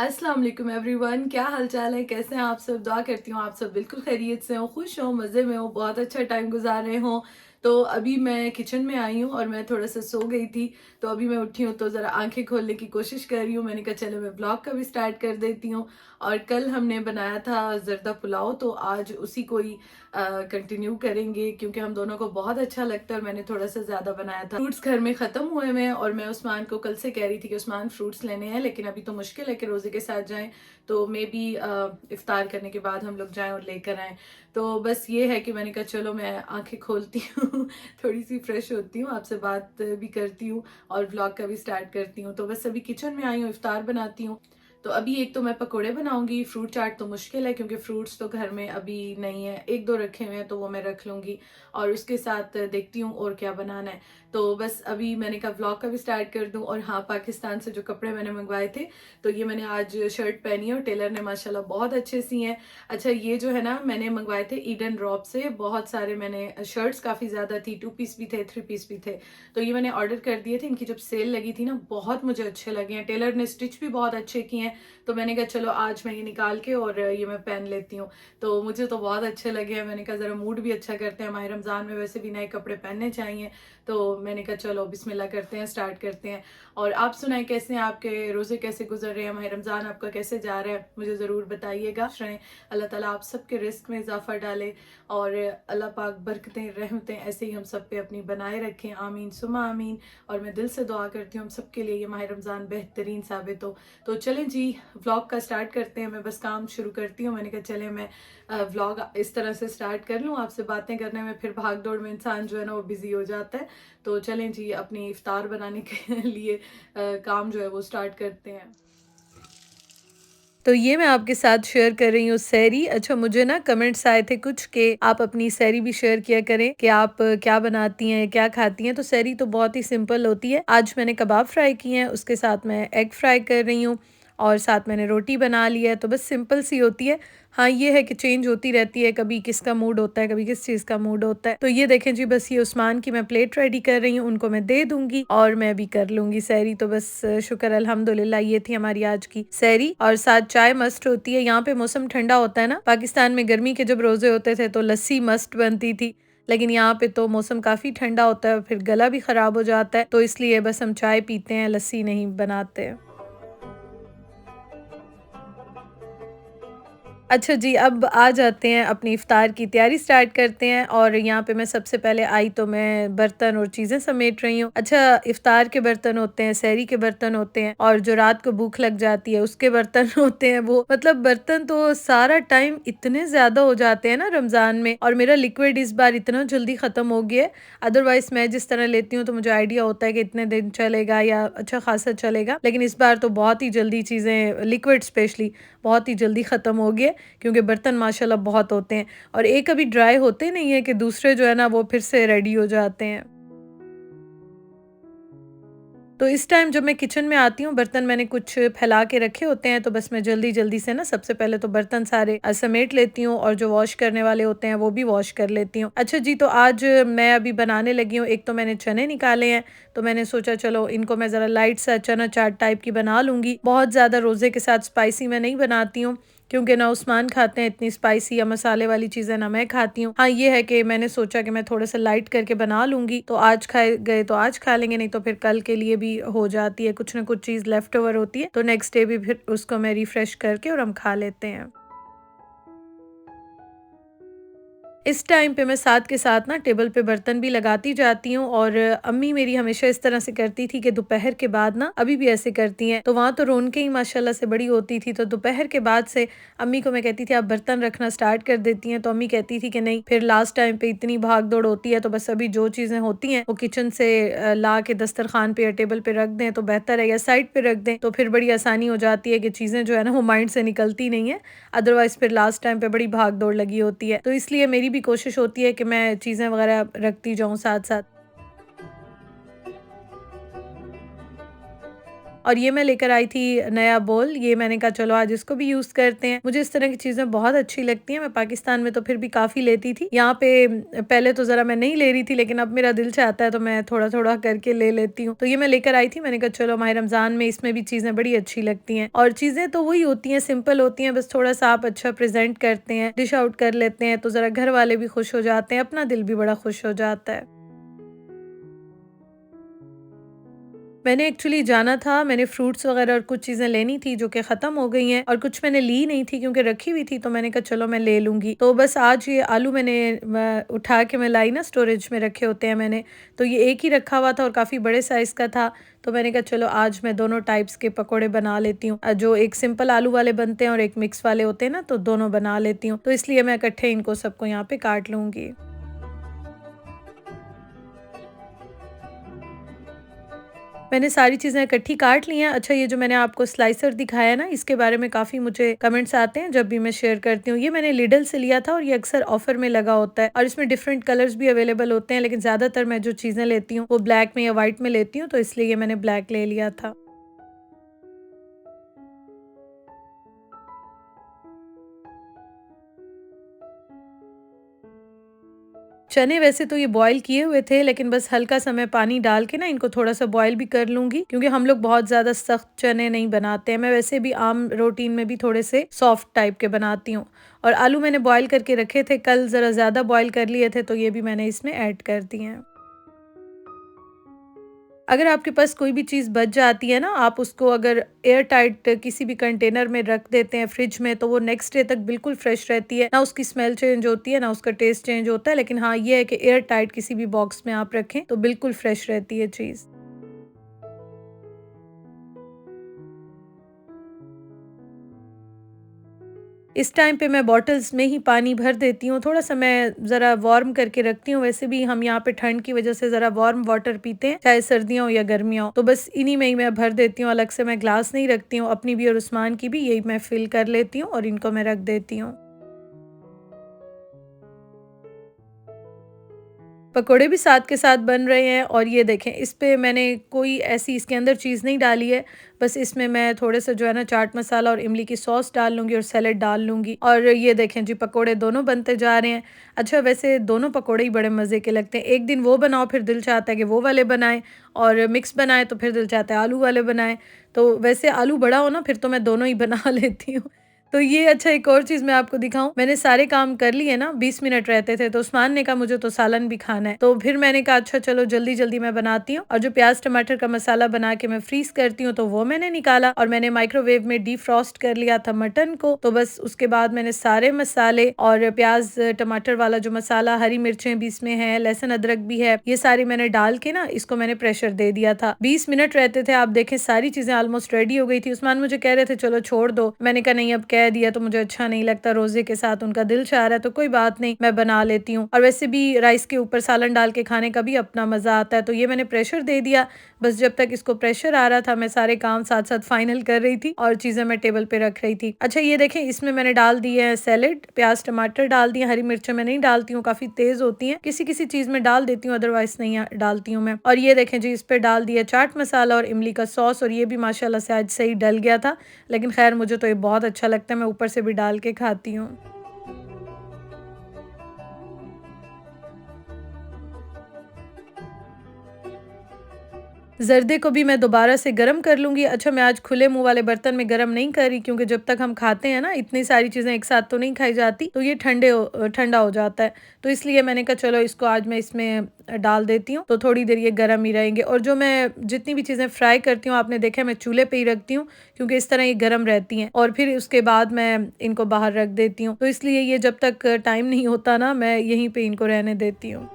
अस्सलाम वालेकुम एवरीवन, क्या हाल चाल है? कैसे हैं आप सब? दुआ करती हूँ आप सब बिल्कुल खैरियत से हो, खुश हो, मज़े में हो, बहुत अच्छा टाइम गुजार रहे हो। तो अभी मैं किचन में आई हूँ और मैं थोड़ा सा सो गई थी। तो अभी मैं उठी हूँ तो ज़रा आंखें खोलने की कोशिश कर रही हूँ। मैंने कहा चलो मैं ब्लॉग का भी स्टार्ट कर देती हूँ। और कल हमने बनाया था जर्दा पुलाव, तो आज उसी को ही कंटिन्यू करेंगे क्योंकि हम दोनों को बहुत अच्छा लगता है और मैंने थोड़ा सा ज़्यादा बनाया था। फ्रूट्स घर में ख़त्म हुए हुए हैं और मैं उस्मान को कल से कह रही थी कि उस्मान फ्रूट्स लेने हैं, लेकिन अभी तो मुश्किल है कि रोज़े के साथ जाएं। तो मे बी इफ्तार करने के बाद हम लोग जाएं और लेकर आएं। तो बस ये है कि मैंने कहा चलो मैं आंखें खोलती हूँ थोड़ी सी फ्रेश होती हूँ, आपसे बात भी करती हूँ और व्लॉग का भी स्टार्ट करती हूँ। तो बस अभी किचन में आई हूँ, इफ्तार बनाती हूँ। तो अभी एक तो मैं पकोड़े बनाऊंगी, फ्रूट चाट तो मुश्किल है क्योंकि फ्रूट्स तो घर में अभी नहीं है, एक दो रखे हुए हैं तो वो मैं रख लूंगी। और उसके साथ देखती हूँ और क्या बनाना है। तो बस अभी मैंने कहा व्लॉग का भी स्टार्ट कर दूं। और हाँ, पाकिस्तान से जो कपड़े मैंने मंगवाए थे, तो ये मैंने आज शर्ट पहनी है और टेलर ने माशाल्लाह बहुत अच्छे सी हैं। अच्छा, ये जो है ना मैंने मंगवाए थे ईडन ड्रॉप से, बहुत सारे मैंने शर्ट्स काफ़ी ज़्यादा थी, 2 पीस भी थे, 3 पीस भी थे। तो ये मैंने ऑर्डर कर दिए थे। इनकी जब सेल लगी थी ना, बहुत मुझे अच्छे लगे हैं, टेलर ने स्टिच भी बहुत अच्छे किए हैं। तो मैंने कहा चलो आज मैं ये निकाल के और ये मैं पहन लेती हूँ। तो मुझे तो बहुत अच्छे लगे हैं। मैंने कहा ज़रा मूड भी अच्छा करते हैं, माह रमज़ान में वैसे भी नए कपड़े पहनने चाहिए। तो मैंने कहा चलो बिस्मिल्लाह करते हैं, स्टार्ट करते हैं। और आप सुनाएं, कैसे हैं आपके रोज़े, कैसे गुजर रहे हैं, माह रमज़ान आपका कैसे जा रहा है, मुझे ज़रूर बताइएगा। अल्लाह ताला आप सबके रिस्क में इजाफा डाले और अल्लाह पाक बरकतें रहमतें ऐसे ही हम सब पे अपनी बनाए रखें, आमीन सुमा आमीन। और मैं दिल से दुआ करती हूँ हम सब के लिए ये माह रमज़ान बेहतरीन साबित हो। तो चलें जी, व्लॉग का स्टार्ट करते हैं। मैं बस काम शुरू करती हूँ। मैंने कहा चले मैं व्लॉग इस तरह से स्टार्ट कर लूँ, आपसे बातें करने में फिर भाग दौड़ में इंसान जो है ना वो बिजी हो जाता है। तो चलें जी, अपनी इफ्तार बनाने के लिए काम जो है वो स्टार्ट करते हैं। तो ये मैं आपके साथ शेयर कर रही हूँ सहरी। अच्छा, मुझे ना कमेंट्स आए थे कुछ कि आप अपनी सहरी भी शेयर किया करें कि आप क्या बनाती हैं, क्या खाती हैं। तो सहरी तो बहुत ही सिंपल होती है। आज मैंने कबाब फ्राई किए हैं, उसके साथ मैं एग फ्राई कर रही हूँ और साथ मैंने रोटी बना ली है। तो बस सिंपल सी होती है। हाँ, ये है कि चेंज होती रहती है, कभी किसका मूड होता है, कभी किस चीज़ का मूड होता है। तो ये देखें जी, बस ये उस्मान की मैं प्लेट रेडी कर रही हूँ, उनको मैं दे दूंगी और मैं भी कर लूंगी सहरी। तो बस शुक्र अल्हम्दुलिल्लाह, ये थी हमारी आज की सहरी। और साथ चाय मस्ट होती है। यहाँ पे मौसम ठंडा होता है ना, पाकिस्तान में गर्मी के जब रोजे होते थे तो लस्सी मस्ट बनती थी, लेकिन यहाँ पे तो मौसम काफी ठंडा होता है, फिर गला भी खराब हो जाता है, तो इसलिए बस हम चाय पीते हैं, लस्सी नहीं बनाते हैं। अच्छा जी, अब आ जाते हैं अपनी इफ्तार की तैयारी स्टार्ट करते हैं। और यहाँ पे मैं सबसे पहले आई तो मैं बर्तन और चीज़ें समेट रही हूँ। अच्छा, इफ्तार के बर्तन होते हैं, सहरी के बर्तन होते हैं और जो रात को भूख लग जाती है उसके बर्तन होते हैं। वो मतलब बर्तन तो सारा टाइम इतने ज़्यादा हो जाते हैं ना रमज़ान में। और मेरा लिक्विड इस बार इतना जल्दी ख़त्म हो गया है। अदरवाइज़ मैं जिस तरह लेती हूँ तो मुझे आइडिया होता है कि इतने दिन चलेगा या अच्छा खासा चलेगा, लेकिन इस बार तो बहुत ही जल्दी चीज़ें, लिक्विड स्पेशली, बहुत ही जल्दी ख़त्म हो गए क्योंकि बर्तन माशाल्लाह बहुत होते हैं और एक कभी ड्राई होते नहीं है कि दूसरे जो है ना वो फिर से रेडी हो जाते हैं। तो इस टाइम जब मैं किचन में आती हूँ, बर्तन मैंने कुछ फैला के रखे होते हैं, तो बस मैं जल्दी-जल्दी से ना सबसे पहले तो बर्तन सारे समेट लेती हूँ और जो वॉश करने वाले होते हैं वो भी वॉश कर लेती हूँ। अच्छा जी, तो आज मैं अभी बनाने लगी हूँ। एक तो मैंने चने निकाले हैं, तो मैंने सोचा चलो इनको मैं ज़रा लाइट सा चना चाट टाइप की बना लूँगी। बहुत ज़्यादा रोज़े के साथ स्पाइसी मैं नहीं बनाती हूँ क्योंकि ना उस्मान खाते हैं इतनी स्पाइसी या मसाले वाली चीज़ें, ना मैं खाती हूँ। हाँ, ये है कि मैंने सोचा कि मैं थोड़ा-सा लाइट करके बना लूँगी, तो आज खाए गए तो आज खा लेंगे, नहीं तो फिर कल के लिए भी हो जाती है, कुछ ना कुछ चीज़ लेफ्ट ओवर होती है, तो नेक्स्ट डे भी फिर उसको मैं रिफ्रेश करके और हम खा लेते हैं। इस टाइम पे मैं साथ के साथ ना टेबल पे बर्तन भी लगाती जाती हूँ। और अम्मी मेरी हमेशा इस तरह से करती थी कि दोपहर के बाद ना, अभी भी ऐसे करती हैं, तो वहाँ तो रौनकें ही माशाल्लाह से बड़ी होती थी। तो दोपहर के बाद से अम्मी को मैं कहती थी आप बर्तन रखना स्टार्ट कर देती हैं, तो अम्मी कहती थी कि नहीं, फिर लास्ट टाइम पे इतनी भाग दौड़ होती है, तो बस अभी जो चीज़ें होती हैं वो किचन से ला के दस्तरखान पे या टेबल पे रख दें तो बेहतर है, या साइड पे रख दें तो फिर बड़ी आसानी हो जाती है कि चीज़ें जो है ना वो माइंड से निकलती नहीं है। अदरवाइज़ फिर लास्ट टाइम पे बड़ी भाग-दौड़ लगी होती है। तो इसलिए मेरी भी कोशिश होती है कि मैं चीज़ें वग़ैरह रखती जाऊँ साथ-साथ। और ये मैं लेकर आई थी नया बोल, ये मैंने कहा चलो आज इसको भी यूज़ करते हैं। मुझे इस तरह की चीज़ें बहुत अच्छी लगती हैं। मैं पाकिस्तान में तो फिर भी काफ़ी लेती थी। यहाँ पे पहले तो ज़रा मैं नहीं ले रही थी, लेकिन अब मेरा दिल चाहता है तो मैं थोड़ा-थोड़ा करके ले लेती हूँ। तो ये मैं लेकर आई थी, मैंने कहा चलो माह रमज़ान में इसमें भी चीज़ें बड़ी अच्छी लगती हैं। और चीज़ें तो वही होती हैं, सिंपल होती हैं, बस थोड़ा-सा आप अच्छा प्रेज़ेंट करते हैं, डिश आउट कर लेते हैं तो ज़रा घर वाले भी खुश हो जाते हैं, अपना दिल भी बड़ा खुश हो जाता है। मैंने एक्चुअली जाना था, मैंने फ्रूट्स वगैरह और कुछ चीज़ें लेनी थी जो कि ख़त्म हो गई हैं, और कुछ मैंने ली नहीं थी क्योंकि रखी हुई थी, तो मैंने कहा चलो मैं ले लूँगी। तो बस आज ये आलू मैंने उठा के मैं लाई ना, स्टोरेज में रखे होते हैं मैंने, तो ये एक ही रखा हुआ था और काफ़ी बड़े साइज़ का था। तो मैंने कहा चलो आज मैं दोनों टाइप्स के पकोड़े बना लेती हूँ। जो एक सिंपल आलू वाले बनते हैं और एक मिक्स वाले होते हैं ना, तो दोनों बना लेती हूँ। तो इसलिए मैं इकट्ठे इनको सबको यहाँ पे काट लूँगी। मैंने सारी चीज़ें इकट्ठी काट ली हैं। अच्छा, ये जो मैंने आपको स्लाइसर दिखाया है ना, इसके बारे में काफ़ी मुझे कमेंट्स आते हैं जब भी मैं शेयर करती हूँ। ये मैंने लिडल से लिया था और ये अक्सर ऑफ़र में लगा होता है और इसमें डिफरेंट कलर्स भी अवेलेबल होते हैं, लेकिन ज़्यादातर मैं जो चीज़ें लेती हूँ वो ब्लैक में या व्हाइट में लेती हूँ, तो इसलिए ये मैंने ब्लैक ले लिया था। चने वैसे तो ये बॉयल किए हुए थे, लेकिन बस हल्का-सा मैं पानी डाल के ना इनको थोड़ा-सा बॉयल भी कर लूँगी, क्योंकि हम लोग बहुत ज़्यादा सख्त चने नहीं बनाते हैं। मैं वैसे भी आम रूटीन में भी थोड़े से सॉफ्ट टाइप के बनाती हूँ। और आलू मैंने बॉयल करके रखे थे, कल ज़रा ज़्यादा बॉयल कर लिए थे, तो ये भी मैंने इसमें ऐड कर दिए हैं। अगर आपके पास कोई भी चीज़ बच जाती है ना, आप उसको अगर एयर टाइट किसी भी कंटेनर में रख देते हैं फ्रिज में, तो वो नेक्स्ट डे तक बिल्कुल फ्रेश रहती है। ना उसकी स्मेल चेंज होती है, ना उसका टेस्ट चेंज होता है। लेकिन हाँ, ये है कि एयर टाइट किसी भी बॉक्स में आप रखें, तो बिल्कुल फ्रेश रहती है चीज़। इस टाइम पे मैं बॉटल्स में ही पानी भर देती हूँ, थोड़ा-सा मैं ज़रा वार्म करके रखती हूँ, वैसे भी हम यहाँ पे ठंड की वज़ह से ज़रा वार्म वाटर पीते हैं, चाहे सर्दियाँ हो या गर्मियाँ हो, तो बस इन्हीं में ही मैं भर देती हूँ, अलग से मैं ग्लास नहीं रखती हूँ, अपनी भी और उस्मान की भी यही मैं फ़िल कर लेती हूँ और इनको मैं रख देती हूँ। पकोड़े भी साथ के साथ बन रहे हैं और ये देखें, इस पे मैंने कोई ऐसी इसके अंदर चीज़ नहीं डाली है। बस इसमें मैं थोड़े-से जो है ना चाट मसाला और इमली की सॉस डाल लूँगी और सैलेड डाल लूँगी, और ये देखें जी पकोड़े दोनों बनते जा रहे हैं। अच्छा, वैसे दोनों पकोड़े ही बड़े मज़े के लगते हैं। एक दिन वो बनाओ, फिर दिल चाहता है कि वो वाले बनाएँ, और मिक्स बनाएँ तो फिर दिल चाहता है आलू वाले बनाएँ। तो वैसे आलू बड़ा हो ना, फिर तो मैं दोनों ही बना लेती हूँ। तो ये अच्छा, एक और चीज़ मैं आपको दिखाऊँ, मैंने सारे काम कर लिए ना, 20 मिनट रहते थे, तो उस्मान ने कहा मुझे तो सालन भी खाना है। तो फिर मैंने कहा अच्छा चलो जल्दी-जल्दी मैं बनाती हूँ, और जो प्याज़ टमाटर का मसाला बना के मैं फ्रीज़ करती हूँ, तो वो मैंने निकाला और मैंने माइक्रोवेव में डीफ्रॉस्ट कर लिया था मटन को। तो बस उसके बाद मैंने सारे मसाले और प्याज़ टमाटर वाला जो मसाला, हरी मिर्चें भी इसमें हैं, लहसुन अदरक भी है, ये सारी मैंने डाल के ना इसको मैंने प्रेशर दे दिया था। 20 मिनट रहते थे, आप देखें सारी चीज़ें ऑलमोस्ट रेडी हो गई थी। उस्मान मुझे कह रहे थे चलो छोड़ दो, मैंने कहा नहीं, अब कह दिया तो मुझे अच्छा नहीं लगता, रोज़े के साथ उनका दिल चाह रहा है तो कोई बात नहीं, मैं बना लेती हूँ। और वैसे भी राइस के ऊपर सालन डाल के खाने का भी अपना मज़ा आता है। तो ये मैंने प्रेशर दे दिया। बस जब तक इसको प्रेशर आ रहा था, मैं सारे काम साथ-साथ फाइनल कर रही थी और चीज़ें मैं टेबल पे रख रही थी। अच्छा, ये देखें, इसमें मैंने डाल दिए है सैलेड, प्याज़ टमाटर डाल दिए, हरी मिर्चें मैं नहीं डालती हूँ, काफ़ी तेज़ होती हैं। किसी-किसी चीज़ में डाल देती हूँ, अदरवाइज़ नहीं डालती हूँ मैं। और ये देखें जी, इस पे डाल दिया चाट मसाला और इमली का सॉस, और ये भी माशाल्लाह से आज सही डल गया था। लेकिन ख़ैर मुझे तो ये बहुत अच्छा लगता है, मैं ऊपर से भी डाल के खाती हूँ। ज़र्दे को भी मैं दोबारा से गरम कर लूँगी। अच्छा, मैं आज खुले मुँह वाले बर्तन में गरम नहीं कर रही, क्योंकि जब तक हम खाते हैं ना, इतनी सारी चीज़ें एक साथ तो नहीं खाई जाती, तो ये ठंडा हो जाता है। तो इसलिए मैंने कहा चलो इसको आज मैं इसमें डाल देती हूँ, तो थोड़ी देर ये गरम ही रहेंगे। और जो मैं जितनी भी चीज़ें फ्राई करती हूँ, आपने देखा है मैं चूल्हे पे ही रखती हूँ, क्योंकि इस तरह ये गरम रहती हैं, और फिर उसके बाद मैं इनको बाहर रख देती हूँ। तो इसलिए ये जब तक टाइम नहीं होता ना, मैं यहीं पे इनको रहने देती हूँ।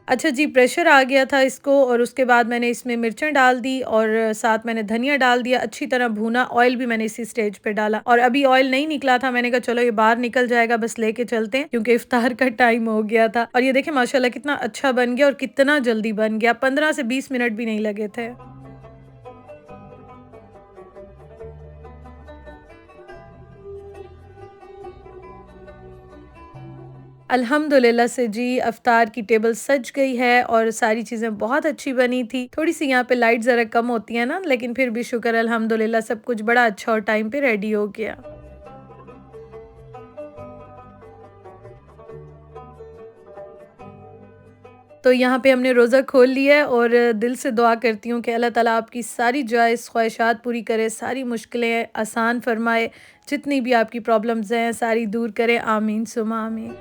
अच्छा जी, प्रेशर आ गया था इसको, और उसके बाद मैंने इसमें मिर्चें डाल दी और साथ मैंने धनिया डाल दिया, अच्छी तरह भूना। ऑयल भी मैंने इसी स्टेज पे डाला, और अभी ऑयल नहीं निकला था, मैंने कहा चलो ये बाहर निकल जाएगा, बस लेके चलते हैं, क्योंकि इफ्तार का टाइम हो गया था। और ये देखें माशाल्लाह कितना अच्छा बन गया और कितना जल्दी बन गया, 15 से 20 मिनट भी नहीं लगे थे। अल्हम्दुलिल्लाह से जी अफ्तार की टेबल सज गई है और सारी चीज़ें बहुत अच्छी बनी थी। थोड़ी-सी यहाँ पे लाइट ज़रा कम होती है ना, लेकिन फिर भी शुक्र अल्हम्दुलिल्लाह सब कुछ बड़ा अच्छा और टाइम पे रेडी हो गया। तो यहाँ पे हमने रोज़ा खोल लिया है और दिल से दुआ करती हूँ कि अल्लाह ताला आपकी सारी जायज़ ख्वाहिशात पूरी करे, सारी मुश्किलें आसान फरमाए, जितनी भी आपकी प्रॉब्लम्स हैं सारी दूर करे। आमीन सुमा आमीन।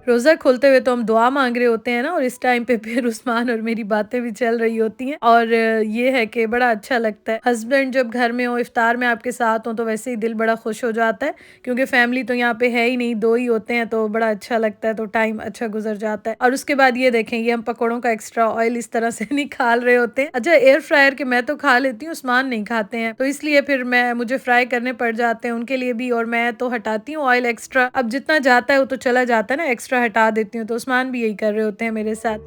रोज़ा खोलते हुए तो हम दुआ माँग रहे होते हैं ना, और इस टाइम पे फिर उस्मान और मेरी बातें भी चल रही होती हैं और ये है कि बड़ा अच्छा लगता है। हस्बैंड जब घर में हो, इफ्तार में आपके साथ हों तो वैसे ही दिल बड़ा खुश हो जाता है, क्योंकि फैमिली तो यहाँ पे है ही नहीं, 2 ही होते हैं तो बड़ा अच्छा लगता है, तो टाइम अच्छा गुज़र जाता है। और उसके बाद ये देखें, ये हम पकौड़ों का एक्स्ट्रा ऑयल इस तरह से निकाल रहे होते हैं। अच्छा, एयर फ्रायर के मैं तो खा लेती हूँ, उस्मान नहीं खाते हैं, तो इसलिए फिर मुझे फ्राई करने पड़ जाते हैं उनके लिए भी, और मैं तो हटाती हूँ ऑयल एक्स्ट्रा। अब जितना जाता है वो तो चला जाता है ना, एक्स्ट्रा हटा देती हूँ, तो उस्मान भी यही कर रहे होते हैं मेरे साथ।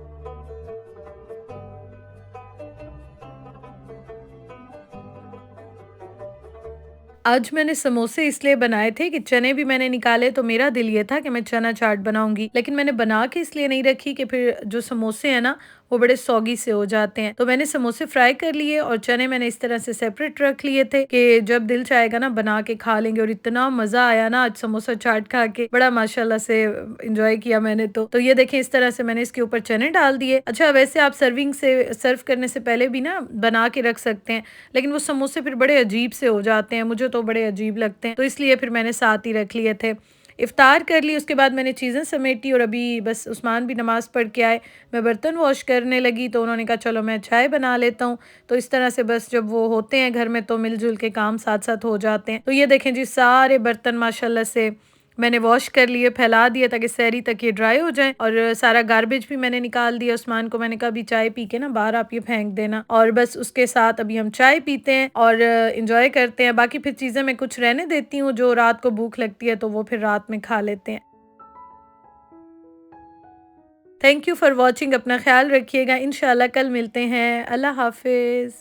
आज मैंने समोसे इसलिए बनाए थे कि चने भी मैंने निकाले, तो मेरा दिल ये था कि मैं चना चाट बनाऊँगी। लेकिन मैंने बना के इसलिए नहीं रखी कि फिर जो समोसे हैं ना, वो बड़े सौगी से हो जाते हैं। तो मैंने समोसे फ्राई कर लिए और चने मैंने इस तरह से सेपरेट रख लिए थे कि जब दिल चाहेगा ना बना के खा लेंगे, और इतना मज़ा आया ना आज समोसा चाट खा के, बड़ा माशाल्लाह से एन्जॉय किया मैंने तो। तो ये देखें, इस तरह से मैंने इसके ऊपर चने डाल दिए। अच्छा, वैसे आप सर्व करने से पहले भी ना बना के रख सकते हैं, लेकिन वो समोसे फिर बड़े अजीब से हो जाते हैं, मुझे तो बड़े अजीब लगते हैं, तो इसलिए फिर मैंने साथ ही रख लिए थे। इफ्तार कर ली, उसके बाद मैंने चीज़ें समेटी और अभी बस उस्मान भी नमाज़ पढ़ के आए। मैं बर्तन वॉश करने लगी तो उन्होंने कहा चलो मैं चाय बना लेता हूँ। तो इस तरह से बस जब वो होते हैं घर में तो मिल-जुल के काम साथ-साथ हो जाते हैं। तो ये देखें जी, सारे बर्तन माशाल्लाह से मैंने वॉश कर लिए, फैला दिए ताकि सहरी तक ये ड्राई हो जाएँ, और सारा गार्बेज भी मैंने निकाल दिया। उस्मान को मैंने कहा अभी चाय पी के ना बाहर आप ये फेंक देना, और बस उसके साथ अभी हम चाय पीते हैं और एंजॉय करते हैं। बाकी फिर चीज़ें मैं कुछ रहने देती हूँ, जो रात को भूख लगती है तो वो फिर रात में खा लेते हैं। Thank you for watching. अपना ख्याल रखिएगा। इंशाल्लाह कल मिलते हैं। अल्लाह हाफ़िज़।